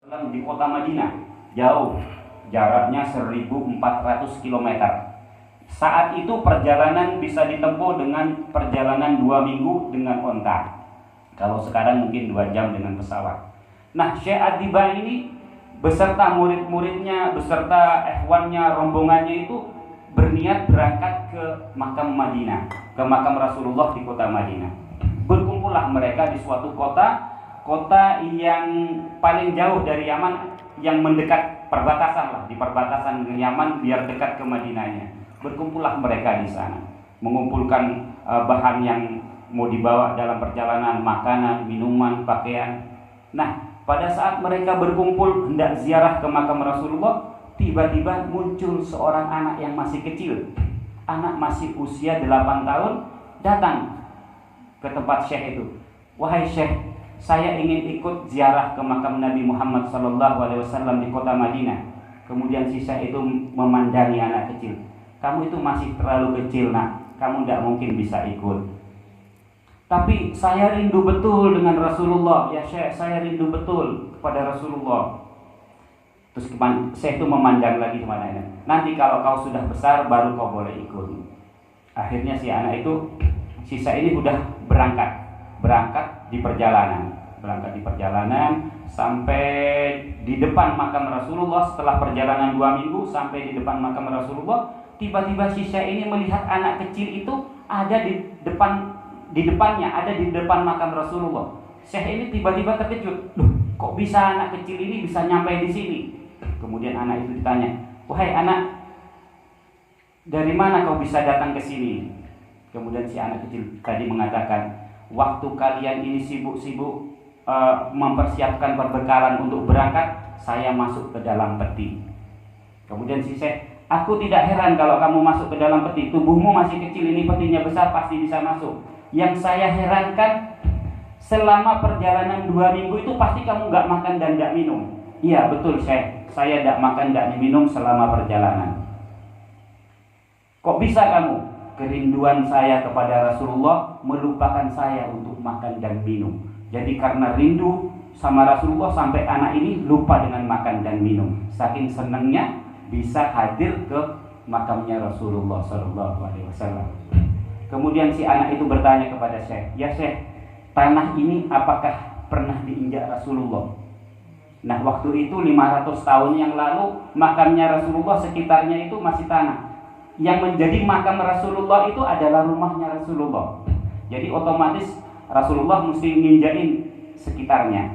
di kota Madinah, jauh, jaraknya 1.400 km. Saat itu perjalanan bisa ditempuh dengan perjalanan 2 minggu dengan onta. Kalau sekarang mungkin 2 jam dengan pesawat. Nah, Syekh Ad-Diba ini beserta murid-muridnya, beserta ikhwannya, rombongannya itu berniat berangkat ke makam Madinah, ke makam Rasulullah di kota Madinah. Berkumpullah mereka di suatu kota yang paling jauh dari Yaman, yang mendekat perbatasan lah, di perbatasan dengan Yaman biar dekat ke Madinahnya. Berkumpullah mereka di sana, mengumpulkan bahan yang mau dibawa dalam perjalanan, makanan, minuman, pakaian. Nah, pada saat mereka berkumpul hendak ziarah ke makam Rasulullah, tiba-tiba muncul seorang anak yang masih kecil. Anak masih usia 8 tahun datang ke tempat Syekh itu. Wahai Syekh, saya ingin ikut ziarah ke makam Nabi Muhammad SAW di kota Madinah. Kemudian si Syekh itu memandangi anak kecil. Kamu itu masih terlalu kecil nak, kamu tidak mungkin bisa ikut. Tapi saya rindu betul dengan Rasulullah. Ya Syekh, saya rindu betul kepada Rasulullah. Terus Syekh itu memandang lagi kemana-mana. Nanti kalau kau sudah besar baru kau boleh ikut. Akhirnya si anak itu, si Syekh ini udah berangkat di perjalanan sampai di depan makam Rasulullah. Setelah perjalanan 2 minggu sampai di depan makam Rasulullah, tiba-tiba si Syekh ini melihat anak kecil itu ada di depannya, ada di depan makam Rasulullah. Syekh ini tiba-tiba terkejut, loh, kok bisa anak kecil ini bisa nyampe di sini? Kemudian anak itu ditanya, wahai anak, dari mana kau bisa datang ke sini? Kemudian si anak kecil tadi mengatakan, waktu kalian ini sibuk-sibuk mempersiapkan perbekalan untuk berangkat, saya masuk ke dalam peti. Kemudian si Syekh, aku tidak heran kalau kamu masuk ke dalam peti. Tubuhmu masih kecil, ini petinya besar, pasti bisa masuk. Yang saya herankan, selama perjalanan 2 minggu itu pasti kamu gak makan dan gak minum. Iya betul Syekh, saya gak makan dan minum selama perjalanan. Kok bisa kamu? Kerinduan saya kepada Rasulullah melupakan saya untuk makan dan minum. Jadi karena rindu sama Rasulullah sampai anak ini lupa dengan makan dan minum. Saking senangnya bisa hadir ke makamnya Rasulullah SAW. Kemudian si anak itu bertanya kepada Syekh, ya Syekh, tanah ini apakah pernah diinjak Rasulullah? Nah, waktu itu 500 tahun yang lalu makamnya Rasulullah sekitarnya itu masih tanah. Yang menjadi makam Rasulullah itu adalah rumahnya Rasulullah. Jadi otomatis Rasulullah mesti nginjakin sekitarnya.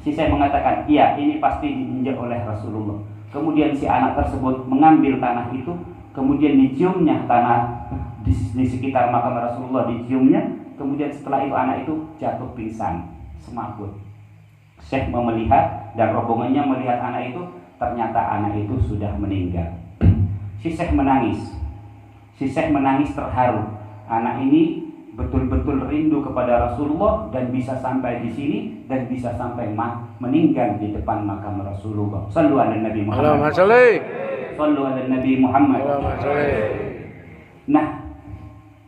Si Syekh mengatakan, iya ini pasti diinjak oleh Rasulullah. Kemudian si anak tersebut mengambil tanah itu, kemudian diciumnya tanah di sekitar makam Rasulullah, diciumnya. Kemudian setelah itu anak itu jatuh pingsan, semaput. Syekh melihat dan rombongannya melihat anak itu, ternyata anak itu sudah meninggal. Si Syekh menangis terharu. Anak ini betul-betul rindu kepada Rasulullah dan bisa sampai di sini dan bisa sampai meninggal di depan makam Rasulullah. Shallu ala Nabi Muhammad. Shallu ala Nabi Muhammad. Nah,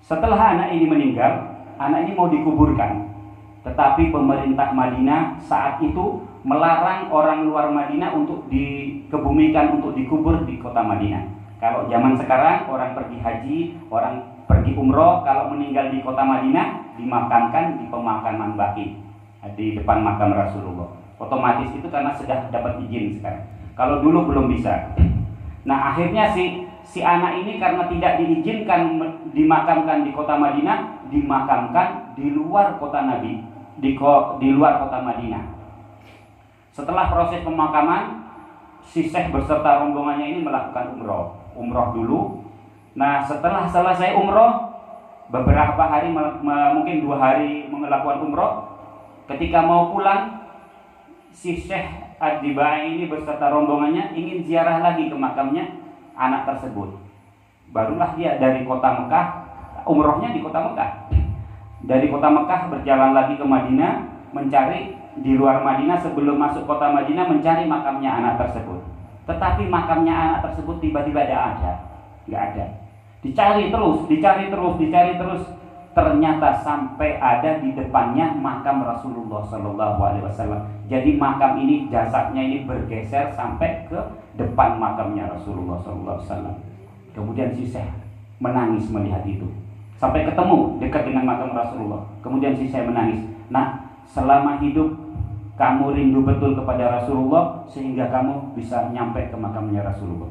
setelah anak ini meninggal, anak ini mau dikuburkan. Tetapi pemerintah Madinah saat itu melarang orang luar Madinah untuk dikebumikan, untuk dikubur di kota Madinah. Kalau zaman sekarang orang pergi haji, orang pergi umroh, kalau meninggal di kota Madinah dimakamkan di pemakaman Baqi di depan makam Rasulullah. Otomatis itu karena sudah dapat izin sekarang. Kalau dulu belum bisa. Nah, akhirnya si anak ini karena tidak diizinkan dimakamkan di kota Madinah, dimakamkan di luar kota Nabi, di luar kota Madinah. Setelah proses pemakaman, si Syekh beserta rombongannya ini melakukan umroh dulu. Nah, setelah selesai umroh, beberapa hari, mungkin 2 hari melakukan umroh, ketika mau pulang, si Syekh Ad-Diba ini beserta rombongannya ingin ziarah lagi ke makamnya anak tersebut. Barulah dia dari kota Mekah, umrohnya di kota Mekah. Dari kota Mekah berjalan lagi ke Madinah, mencari di luar Madinah sebelum masuk kota Madinah, mencari makamnya anak tersebut. Tetapi makamnya anak tersebut tiba-tiba nggak ada. Dicari terus. ternyata sampai ada di depannya makam Rasulullah Shallallahu Alaihi Wasallam. Jadi makam ini, jasadnya ini bergeser sampai ke depan makamnya Rasulullah Shallallahu Alaihi Wasallam. Kemudian si Syekh menangis melihat itu, sampai ketemu dekat dengan makam Rasulullah. Kemudian si Syekh menangis. Nah, selama hidup kamu rindu betul kepada Rasulullah sehingga kamu bisa nyampe ke makamnya Rasulullah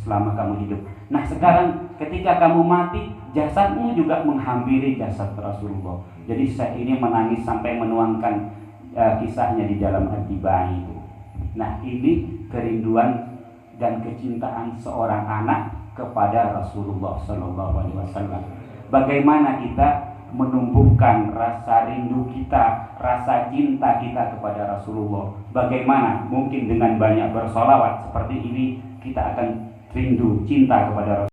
selama kamu hidup. Nah, sekarang ketika kamu mati, jasadmu juga menghampiri jasad Rasulullah. Jadi Syekh ini menangis sampai menuangkan kisahnya di dalam At-Tibai itu. Nah, ini kerinduan dan kecintaan seorang anak kepada Rasulullah Sallallahu Alaihi Wasallam. Bagaimana kita menumbuhkan rasa rindu kita, rasa cinta kita kepada Rasulullah? Bagaimana mungkin dengan banyak bersolawat seperti ini kita akan rindu cinta kepada Rasulullah.